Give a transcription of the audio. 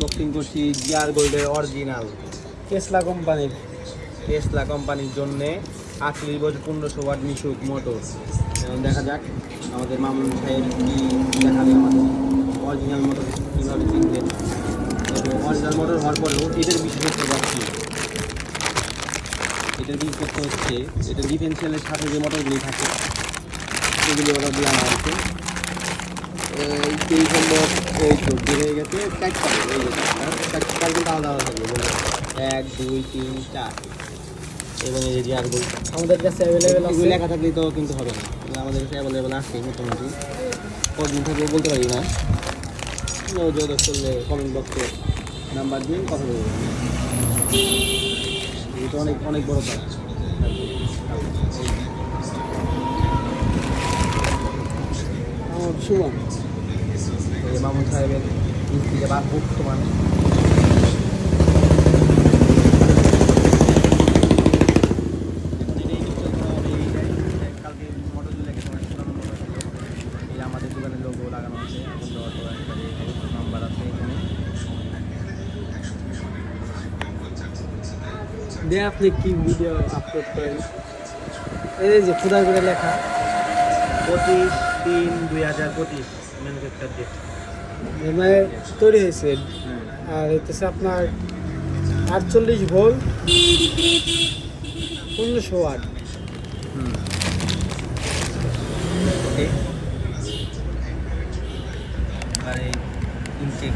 Boxing করছি gear গোল্ডের original Tesla কোম্পানির জন্য 38 ভোল্ট 1500 ওয়াট মিশুক মোটর। এখন দেখা যাক আমাদের মামুন সাহেব কি দেখাবে আমাদের অরিজিনাল মোটর কীভাবে চিনবেন। অরিজিনাল মোটর হওয়ার পরেও এটার বিশেষত্ব যাচ্ছি, এটার বিশেষত্ব হচ্ছে এটা ডিফেন্সিয়ালের সাথে যে মোটরগুলি থাকে সেগুলি মোটরগুলি আমার আছে এই নম্বর এই তো বের হয়ে গেছে 4টা, এই যে 4টা কিন্তু আলাদা আলাদা থাকবে, 1 2 3 4 এবং এই যে গিয়ার গোল্ড আমাদের কাছে অ্যাভেলেবেল আছে। লেখা থাকলেই তো কিন্তু হবে না, আমাদের কাছে অ্যাভেলেবেল আছে মোটামুটি। কতদিন থাকবে বলতে পারি না, যোগাযোগ করলে কমেন্ট বক্সে নাম্বার দিন কথা বলবেন। এটা অনেক অনেক বড় কাজ। শুনুন মামুন সাহেবের মিস্ত্রিকে বা বর্তমান কালকে মোটর লেগে এই আমাদের দোকানের লোগো লাগানো আছে, নাম্বার আছে এখানে। দিয়ে আপনি কি ভিডিও আপলোড করেন? এই যে খুদার করে লেখা 25/3/2025 ম্যানুফ্যাকচার ডেট মানে তৈরি হয়েছে। আর হচ্ছে আপনার 48 ভোল্ট 1500 ওয়াট। ওকে আর এই ইনটেক